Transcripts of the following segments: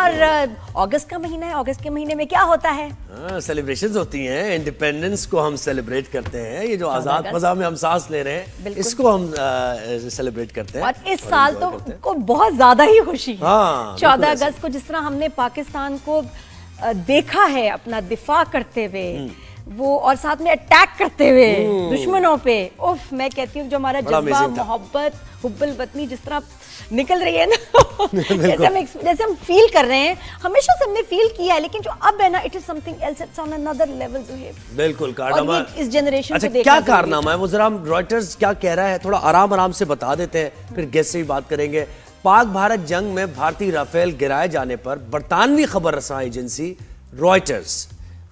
اور اگست کا مہینہ ہے, اگست کے مہینے میں کیا ہوتا ہے؟ سیلیبریشنز ہوتی ہیں, انڈیپینڈنس کو ہم سیلیبریٹ کرتے ہیں, یہ جو آزاد فضا میں ہم سانس لے رہے ہیں اس کو ہم سیلیبریٹ کرتے ہیں. اور اس سال تو کو بہت زیادہ ہی خوشی ہے 14 اگست کو, جس طرح ہم نے پاکستان کو دیکھا ہے اپنا دفاع کرتے ہوئے, وہ اور ساتھ میں اٹیک کرتے ہوئے دشمنوں پہ. اوف, میں کہتی ہوں جو ہمارا جذبہ محبت حب الوطنی جس طرح نکل رہی ہے نا, جیسے ہم فیل کر رہے ہیں, ہمیشہ سے ہم نے فیل کیا ہے, لیکن جو اب ہے نا, it is something else, it's on another level. جو ہے بالکل کارنامہ اس جنریشن کو دیکھنا. کیا کارنامہ ہے وہ ذرا ہم رائٹرز کیا کہہ رہا ہے تھوڑا آرام آرام سے بتا دیتے ہیں, پھر گیسٹ سے بھی بات کریں گے. پاک بھارت جنگ میں بھارتی رافیل گرائے جانے پر برطانوی خبر رساں ایجنسی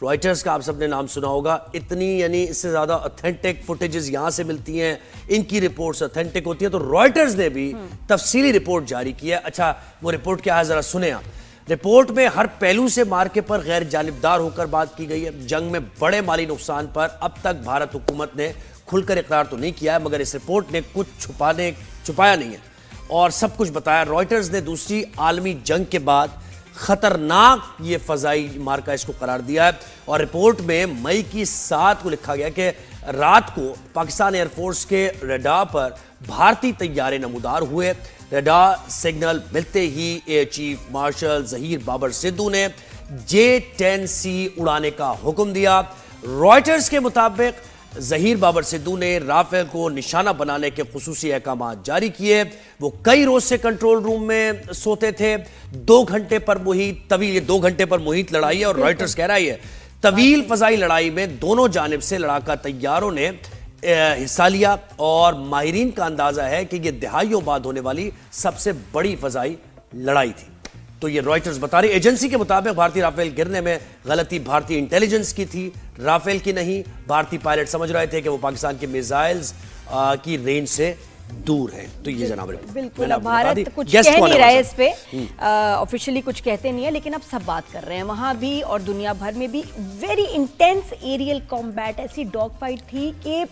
رائٹرز کا آپ سب نے نام سنا ہوگا. اتنی یعنی اس سے زیادہ اوتھینٹک فوٹیجز یہاں سے ملتی ہیں, ان کی رپورٹس اوتھینٹک ہوتی ہیں, تو رائٹرز نے بھی تفصیلی رپورٹ جاری کی ہے. اچھا وہ رپورٹ کیا ہے ذرا سنیں آپ. رپورٹ میں ہر پہلو سے مارکے پر غیر جانبدار ہو کر بات کی گئی ہے. جنگ میں بڑے مالی نقصان پر اب تک بھارت حکومت نے کھل کر اقرار تو نہیں کیا ہے, مگر اس رپورٹ نے کچھ چھپایا نہیں ہے اور سب کچھ بتایا. رائٹرز نے دوسری عالمی جنگ کے بعد خطرناک یہ فضائی مارکہ اس کو قرار دیا ہے, اور رپورٹ میں مئی کی 7 کو لکھا گیا کہ رات کو پاکستان ایئر فورس کے ریڈار پر بھارتی طیارے نمودار ہوئے. ریڈار سگنل ملتے ہی air chief marshal Zaheer Babar Sidhu نے J-10C اڑانے کا حکم دیا. رائٹرز کے مطابق ظہیر بابر سدھو نے رافیل کو نشانہ بنانے کے خصوصی احکامات جاری کیے. وہ کئی روز سے کنٹرول روم میں سوتے تھے. 2 گھنٹے پر محیط لڑائی ہے, اور رائٹرز کہہ رہا ہے طویل فضائی لڑائی میں دونوں جانب سے لڑاکا طیاروں نے حصہ لیا, اور ماہرین کا اندازہ ہے کہ یہ دہائیوں بعد ہونے والی سب سے بڑی فضائی لڑائی تھی. تو یہ رائٹرز بتا رہی. ایجنسی کے مطابق بھارتی رافیل گرنے میں غلطی بھارتی انٹیلیجنس کی تھی, رافیل کی نہیں. بھارتی پائلٹ سمجھ رہے تھے کہ وہ پاکستان کے میزائلز کی رینج سے دور ہیں. تو یہ جناب بالکل بھارت کچھ کہہ نہیں رہے اس پہ, آفیشلی کچھ کہتے نہیں ہیں, لیکن اب سب بات کر رہے ہیں. وہاں بھی اور دنیا بھر میں بھی ویری انٹینس ایریل کمبیٹ, ایسی ڈاگ فائٹ تھی کہ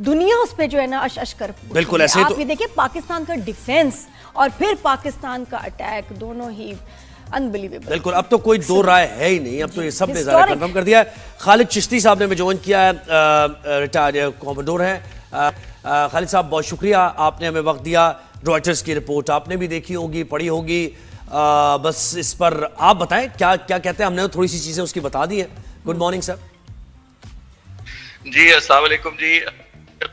دنیا اس پہ جو ہے نا اش کر. بالکل ایسے آپ یہ دیکھیں پاکستان کا ڈیفینس اور پھر پاکستان کا اٹیک, دونوں ہی انبلیویبل. بالکل, اب تو کوئی دو رائے ہے ہی نہیں, اب تو یہ سب نے ظاہر کنفرم کر دیا ہے. خالد چشتی صاحب نے جوائن کیا ہے, ریٹائرڈ کومڈور ہیں. خالد صاحب بہت شکریہ, آپ نے ہمیں وقت دیا. رائٹرز کی رپورٹ آپ نے بھی دیکھی ہوگی, پڑھی ہوگی, بس اس پر آپ بتائیں کیا کہتے ہیں. ہم نے تھوڑی سی چیزیں اس کی بتا دی ہیں. Good morning sir. جی السلام علیکم. جی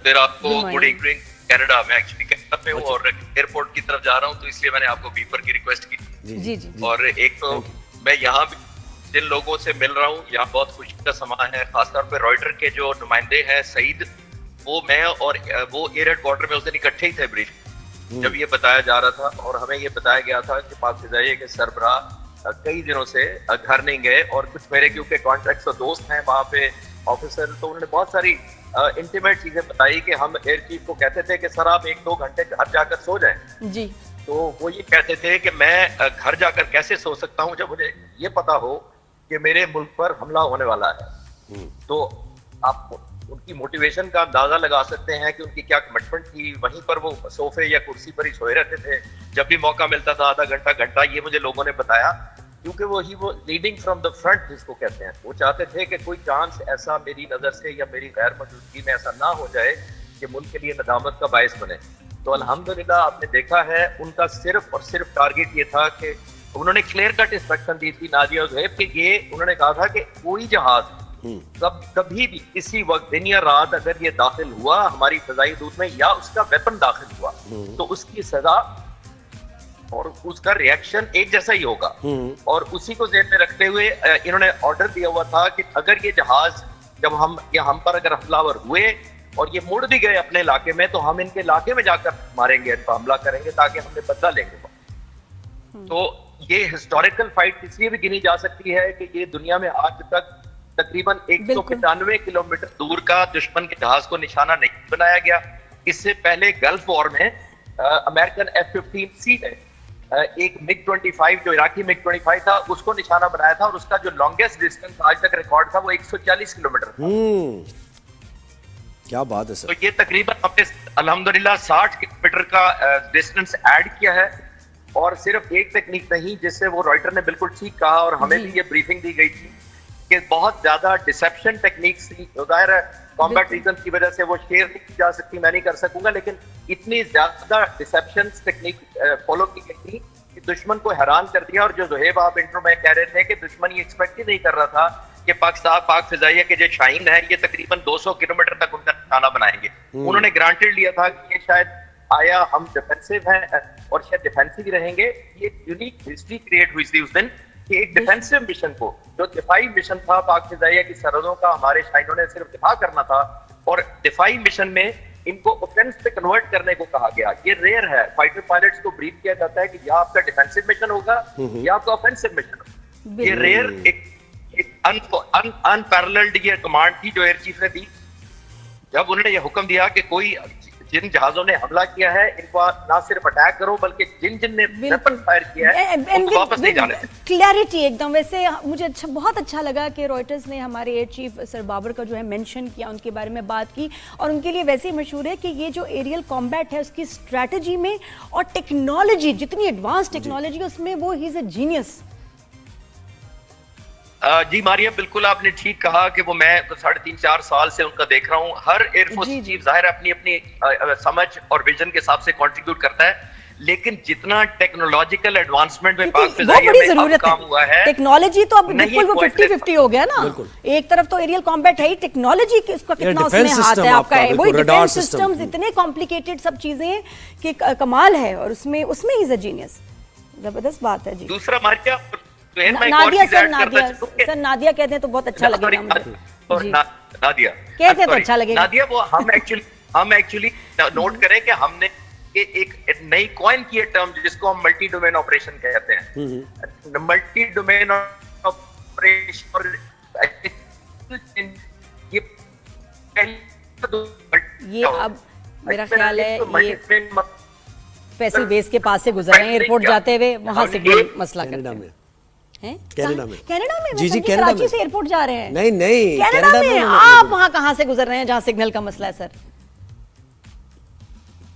پھر آپ کو گڈ ایوننگ. کینیڈا میں ایکچولی کینیڈا میں ہوں اور ایئرپورٹ کی طرف جا رہا ہوں, تو اس لیے میں نے آپ کو بیپر کی ریکویسٹ کی. جی جی. اور ایک تو میں یہاں بھی جن لوگوں سے مل رہا ہوں, یہاں بہت خوشی کا سما ہے. خاص طور پہ رائٹر کے جو نمائندے ہیں سعید, وہ میں اور وہ ایئر ہیڈ کوارٹر میں اس دن اکٹھے ہی تھے بریف جب یہ بتایا جا رہا تھا, اور ہمیں یہ بتایا گیا تھا کہ پاک فضائیہ کے سربراہ کئی دنوں سے گھر نہیں گئے, اور کچھ میرے کیونکہ کانٹیکٹس اور دوست ہیں وہاں پہ آفیسر, تو انہوں نے بہت ساری انٹیمیٹ چیزیں بتائی کہ ہم ایئر چیف کو کہتے تھے کہ سر آپ 1-2 گھنٹے گھر جا کر سو جائیں. جی. تو وہ یہ کہتے تھے کہ میں گھر جا کر کیسے سو سکتا ہوں جب مجھے یہ پتا ہو کہ میرے ملک پر حملہ ہونے والا ہے. تو آپ ان کی موٹیویشن کا اندازہ لگا سکتے ہیں کہ ان کی کیا کمٹمنٹ تھی. وہیں پر وہ صوفے یا کرسی پر ہی سوئے رہتے تھے جب بھی موقع ملتا تھا, آدھا گھنٹہ. یہ مجھے لوگوں نے بتایا, کیونکہ وہ لیڈنگ فرام دا فرنٹ جس کو کہتے ہیں. وہ چاہتے تھے کہ کوئی چانس ایسا میری نظر سے یا میری غیر موجودگی میں ایسا نہ ہو جائے کہ ملک کے لیے ندامت کا باعث بنے. تو الحمدللہ آپ نے دیکھا ہے ان کا صرف اور صرف ٹارگیٹ یہ تھا کہ انہوں نے کلیئر کٹ انسٹرکشن دی تھی نازیہ زہیب کہ یہ انہوں نے کہا تھا کہ کوئی جہاز کبھی بھی کسی وقت دن یا رات اگر یہ داخل ہوا ہماری فضائی حدود میں یا اس کا ویپن داخل ہوا تو اس کی سزا اور اس کا ری ایکشن ایک جیسا ہی ہوگا. اور اسی کو ذہن میں رکھتے ہوئے انہوں نے آرڈر دیا ہوا تھا کہ اگر یہ جہاز جب ہم پر اگر حملہ آور ہوئے اور یہ مڑ بھی گئے اپنے علاقے میں تو ہم ان کے علاقے میں جا کر ماریں گے, ان پر حملہ کریں گے تاکہ ہم نے بدلہ لیں گے. تو یہ ہسٹوریکل فائٹ اس لیے بھی گنی جا سکتی ہے کہ یہ دنیا میں آج تک تقریباً 195 کلومیٹر دور کا دشمن کے جہاز کو نشانہ نہیں بنایا گیا. اس سے پہلے گلف وار میں امریکن F-15C نے ایک MiG-25 جو عراقی MiG-25 تھا اس کو نشانہ بنایا تھا, اور اس کا جو لانگیسٹ ڈسٹینس آج تک ریکارڈ تھا وہ 140 کلومیٹر تھا. کیا بات ہے سر. تو یہ تقریباً ہم نے الحمدللہ 60 کلومیٹر کا ڈسٹینس ایڈ کیا ہے. اور صرف ایک تکنیک نہیں جس سے وہ رائٹر نے بالکل ٹھیک کہا اور ہمیں بھی یہ بریفنگ دی گئی تھی کہ بہت زیادہ ڈسیپشن ٹیکنیکس تھی. ظاہر ہے کمبیٹ ریزن کی وجہ سے وہ شیئر نہیں کی جا سکتی, میں نہیں کر سکوں گا, لیکن اتنی زیادہ ڈسیپشن ٹیکنیک فالو کی گئی تھی کہ دشمن کو حیران کر دیا. اور جو زہیب آپ انٹرو میں کہہ رہے تھے کہ دشمن یہ ایکسپیکٹ ہی نہیں کر رہا تھا کہ پاک فضائیہ کے جو شاہین ہے یہ تقریباً 200 کلومیٹر تک ان کا نشانہ بنائیں گے. انہوں نے گرانٹیڈ لیا تھا کہ یہ شاید آیا ہم ڈیفینسو ہیں اور شاید ڈیفینسو ہی رہیں گے. یہ یونیک ہسٹری کریٹ ہوئی تھی اس دن کہ ایک ڈیفینسو مشن کو, جو دفاعی مشن تھا پاک فضائیہ کی سرحدوں کا, ہمارے شاہینوں نے صرف دفاع کرنا تھا, اور دفاعی مشن میں ان کو اوفینس پہ کنورٹ کرنے کو کہا گیا. یہ ریئر ہے, فائٹر پائلٹس کو بریف کیا جاتا ہے کہ یا آپ کا ڈیفینسو مشن ہوگا یا آپ کا اوفینسو مشن ہوگا. یہ ریئر ایک انپیرللڈ یہ کمانڈ تھی جو ایئر چیف نے دی جب انہوں نے یہ حکم دیا کہ کوئی جن جہازوں نے حملہ کیا ہے ان کو نہ صرف اٹیک کرو بلکہ جن نے ویپن فائر کیا ہے ان کو واپس نہیں جانے. کلیئرٹی ایک دم. ویسے مجھے بہت اچھا لگا کہ رائٹرز نے ہمارے ایئر چیف سر بابر کا جو ہے مینشن کیا, ان کے بارے میں بات کی, اور ان کے لیے ویسے ہی مشہور ہے کہ یہ جو ایریل کمبیٹ ہے اس کی اسٹریٹجی میں اور ٹیکنالوجی, جتنی ایڈوانس ٹیکنالوجی اس میں, وہ ہی از اے جینیس. جی ماریا بالکل آپ نے ٹھیک کہا کہ وہ میں 3.5-4 سال سے ان کا دیکھ رہا ہوں. ہر ایئر فورس چیف ظاہر اپنی اپنی سمجھ اور ویژن کے حساب سے کنٹریبیوٹ کرتا ہے, لیکن جتنا ٹیکنالوجیکل ایڈوانسمنٹ میں پاک فضائیہ میں کام ہوا ہے, ٹیکنالوجی تو اب بالکل وہ 50-50 ہو گیا نا. ایک طرف تو ایریل کمبیٹ ہے ہی, ٹیکنالوجی اس کا کتنا اس میں ہاتھ ہے آپ کا, وہی ڈیفینس سسٹمز اتنے کمپلیکیٹڈ سب چیزیں ہیں کہ کمال ہے, اور اس میں ہی از اے جینیس. زبردست بات ہے. جی دوسرا ماریا نادیہ سر نادیہ کہتے ہیں تو بہت اچھا لگے گا. نادیہ کہتے ہیں تو اچھا لگے گا. نادیہ وہ ہم ایکچولی نوٹ کریں کہ ہم نے ایک نئی کوائن کی ٹرم جس کو ہم ملٹی ڈومین آپریشن کہتے ہیں. ملٹی ڈومین آپریشن یہ اب میرا خیال ہے یہ فیصل بیس کے پاس سے گزر رہے ہیں ایئرپورٹ جاتے ہوئے, وہاں سے مسئلہ کرتے ہیں. کینیڈا میں جی جی کراچی سے ایئرپورٹ جا رہے ہیں. نہیں کینیڈا میں آپ وہاں کہاں سے گزر رہے ہیں جہاں سگنل کا مسئلہ ہے سر؟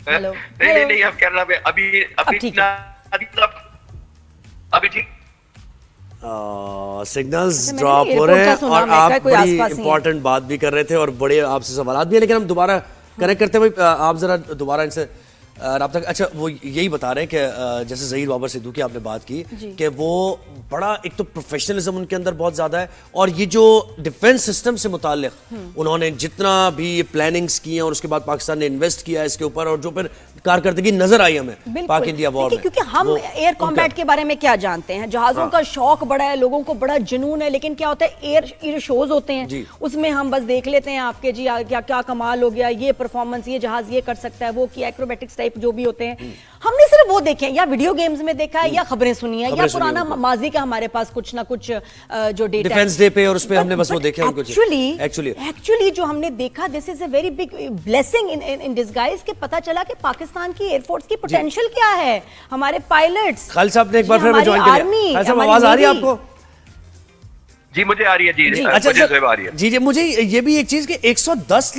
ہیلو نہیں اب کینیڈا میں ابھی ٹھیک سگنلز ڈراپ ہو رہے ہیں, اور آپ بڑی امپورٹنٹ بات بھی کر رہے تھے اور بڑے آپ سے سوالات بھی ہیں, لیکن ہم دوبارہ کنیکٹ کرتے ہوئے آپ ذرا دوبارہ ان سے رابطہ. اچھا وہ یہی بتا رہے ہیں کہ جیسے ظہیر بابر سدھو کی آپ نے بات کی کہ وہ بڑا ایک تو پروفیشنلزم ان کے اندر بہت زیادہ ہے, اور یہ جو ڈیفنس سسٹم سے متعلق انہوں نے جتنا بھی یہ پلاننگز کی ہیں اور اس کے بعد پاکستان نے انویسٹ کیا ہے اس کے اوپر, اور جو پھر کارکردگی نظر آئی ہمیں پاک انڈیا وار میں, کیونکہ ہم ایئر کمبیٹ کے بارے میں کیا جانتے ہیں, جہازوں کا شوق بڑا ہے, لوگوں کو بڑا جنون ہے, لیکن کیا ہوتا ہے ایئر شوز ہوتے ہیں اس میں ہم بس دیکھ لیتے ہیں آپ کے جی کیا کمال ہو گیا, یہ پرفارمنس, یہ جہاز یہ کر سکتا ہے, وہ کیا ایکروبیٹکس ٹائپ جو بھی ہوتے ہیں, ہم نے صرف وہ دیکھے یا ویڈیو گیمز میں دیکھا ہے یا خبریں سنی ہیں یا پرانا ماضی کا ہمارے پاس کچھ نہ کچھ جو ڈیٹا ڈیفنس ڈے پہ اور اس پہ ہم نے بس وہ دیکھے ہیں کچھ. ایکچولی جو ہم نے دیکھا this is a very big blessing in disguise کہ پتہ چلا کہ پاکستان کی ایئر فورس کی پوٹینشیل کیا ہے, ہمارے پائلٹس. خالد صاحب نے ایک بار پھر ہمیں جوائن کیا. خالد صاحب آواز آ رہی ہے آپ کو؟ جی مجھے آ رہی ہے. جی جی مجھے یہ بھی ایک چیز کہ 110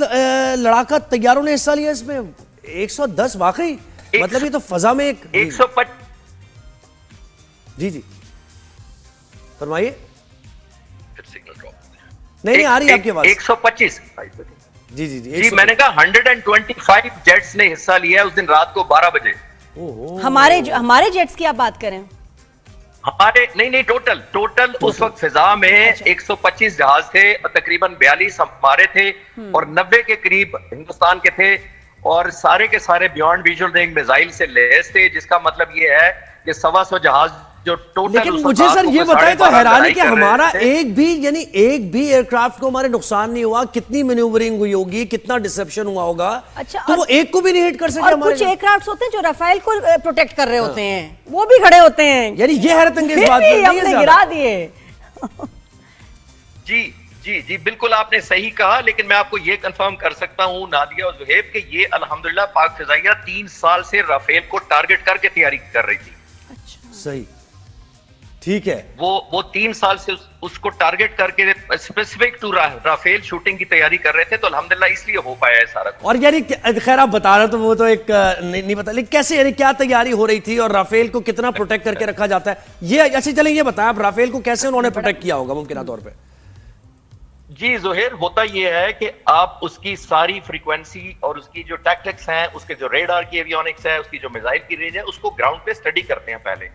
لڑاکا طیاروں نے حصہ لیا اس میں. 110 واقعی مطلب یہ تو فضا میں ایک 105. جی فرمائیے. نہیں آ رہی ہے آپ کی آواز. 125. جی میں نے کہا 125 جیٹس نے حصہ لیا اس دن رات کو 12 بجے. ہمارے جیٹس کی آپ بات کریں؟ ہمارے نہیں ٹوٹل اس وقت فضا میں 125 جہاز تھے, تقریباً 42 ہمارے تھے اور 90 کے قریب ہندوستان کے تھے, اور سارے کے سارے بیونڈ ویژول رینج میزائل سے لیس تھے, جس کا مطلب یہ ہے کہ 125 جہاز جو ٹوٹل. لیکن مجھے سر یہ بتائیں تو حیران ہے کہ ہمارا ایک بھی ایئر کرافٹ کو ہمارے نقصان نہیں ہوا, کتنی مینیورنگ ہوئی ہوگی, کتنا ڈسپشن ہوا ہوگا, تو وہ ایک کو بھی نہیں ہٹ کر سکے. اور کچھ ایئر کرافٹس ہوتے ہیں جو رافیل کو پروٹیکٹ کر رہے ہوتے ہیں, وہ بھی کھڑے ہوتے ہیں, یعنی یہ حیرت انگیز بات ہے, ہم نے گرا دیے. جی بالکل آپ نے صحیح کہا, لیکن میں آپ کو یہ کنفرم کر سکتا ہوں نادیہ اور زہیب کہ یہ الحمدللہ پاک فضائیہ 3 سال سے رافیل کو ٹارگٹ کر کے تیاری کر رہی تھی. صحیح ٹھیک ہے, وہ 3 سال سے اس کو ٹارگٹ کر کے اسپیسیفک ٹو رافیل شوٹنگ کی تیاری کر رہے تھے, تو الحمدللہ اس لیے ہو پایا ہے سارا. اور یعنی خیر آپ بتا رہے تو وہ تو ایک نہیں پتا, لیکن کیسے یعنی کیا تیاری ہو رہی تھی اور رافیل کو کتنا پروٹیکٹ کر کے رکھا جاتا ہے یہ اچھا چلیں یہ بتائیں آپ رافیل کو کیسے انہوں نے پروٹیکٹ کیا ہوگا ممکنہ طور پہ؟ جی زہیر, ہوتا یہ ہے کہ آپ اس کی ساری فریکوینسی اور اس کی جو ٹیکٹکس ہیں, اس کے جو ریڈار کی ایویونکس ہے, اس کی جو میزائل کی رینج ہے, اس کو گراؤنڈ پہ اسٹڈی کرتے ہیں پہلے,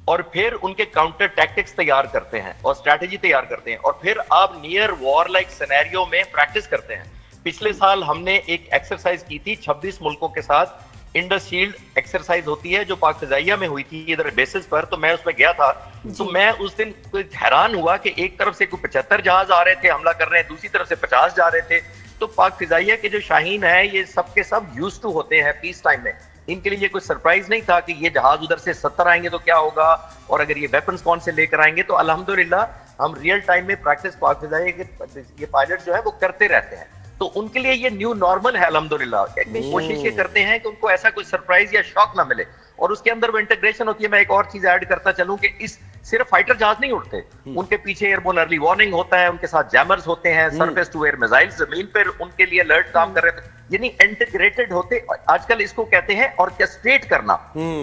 اور پھر ان کے کاؤنٹر ٹیکٹکس تیار کرتے ہیں اور اسٹریٹجی تیار کرتے ہیں, اور پھر آپ نیئر وار لائک سینیریو میں پریکٹس کرتے ہیں. پچھلے سال ہم نے ایک ایکسرسائز کی تھی 26 ملکوں کے ساتھ, انڈس شیلڈ ایکسرسائز ہوتی ہے جو پاک فضائیہ میں ہوئی تھی ادھر بیسز پر, تو میں اس میں گیا تھا. تو میں اس دن حیران ہوا کہ ایک طرف سے کوئی 75 جہاز آ رہے تھے حملہ کر رہے ہیں, دوسری طرف سے 50 جا رہے تھے. تو پاک فضائیہ کے جو شاہین ہے یہ سب کے سب یوز ٹو ہوتے ہیں پیس ٹائم میں, ان کے لیے یہ کوئی سرپرائز نہیں تھا کہ یہ جہاز ادھر سے 70 آئیں گے تو کیا ہوگا, اور اگر یہ ویپنز کون سے لے کر آئیں گے. تو الحمدللہ ہم ریئل ٹائم میں پریکٹس پاک فضائیہ کے یہ پائلٹ جو ہے وہ کرتے رہتے ہیں, تو ان کے لیے یہ نیو نارمل ہے الحمدللہ. کوشش یہ کرتے ہیں کہ ان کو ایسا کوئی سرپرائز یا شاک نہ ملے, اور اس کے اندر وہ انٹیگریشن ہوتی ہے. میں ایک اور چیز ایڈ کرتا چلوں کہ اس صرف فائٹر جہاز نہیں اٹھتے, ان کے پیچھے ایئربورن ارلی وارننگ ہوتا ہے, ان کے ساتھ جیمرز ہوتے ہیں, سرفیس ٹو ایئر میزائل زمین پر ان کے لیے الرٹ کام کر رہے تھے, یعنی انٹیگریٹڈ ہوتے. آج کل اس کو کہتے ہیں آرکیسٹریٹ کرنا,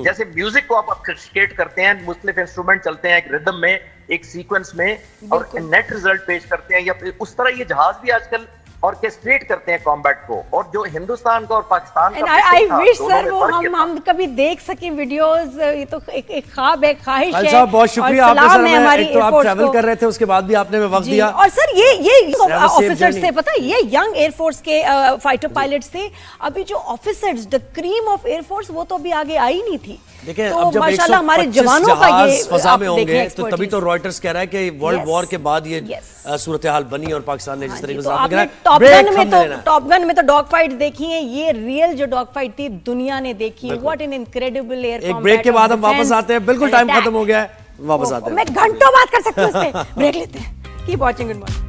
جیسے میوزک کو آپ آرکیسٹریٹ کرتے ہیں, مختلف انسٹرومنٹ چلتے ہیں ایک ردم میں, ایک سیکوینس میں, اور نیٹ ریزلٹ پیش کرتے ہیں, یا اس طرح یہ جہاز بھی آج کل آرکیسٹریٹ کرتے ہیں کمبیٹ کو. اور جو ہندوستان کا اور پاکستان کا I wish sir وہ ہم کبھی دیکھ سکیں ویڈیوز, یہ تو ایک خواب ہے, خواہش ہے. صاحب بہت شکریہ آپ نے سر, ایک تو آپ ٹریول کر رہے تھے اس کے بعد بھی آپ نے وقت دیا. اور سر یہ آفیسرز تھے, پتہ یہ ینگ ایئر فورس کے فائٹر پائلٹس تھے. ابھی جو officers the cream of air force وہ تو ابھی آگے آئی نہیں تھی. دیکھیں اب جب 125 جہاز فضا میں ہوں گے تو تبھی تو رائٹرز کہہ رہا ہے کہ ورلڈ وار کے بعد یہ صورتحال بنی, اور پاکستان نے جس طریقے سے ٹاپ گن میں تو ڈاگ فائٹ دیکھی ہیں, یہ ریئل جو ڈاگ فائٹ تھی دنیا نے دیکھی. What an incredible air combat. ایک بریک کے بعد ہم واپس آتے ہیں, بالکل ٹائم ختم ہو گیا ہے, واپس آتے ہیں. میں گھنٹوں بات کر سکتی ہوں اس پہ, بریک لیتے ہیں. Keep watching. Good morning.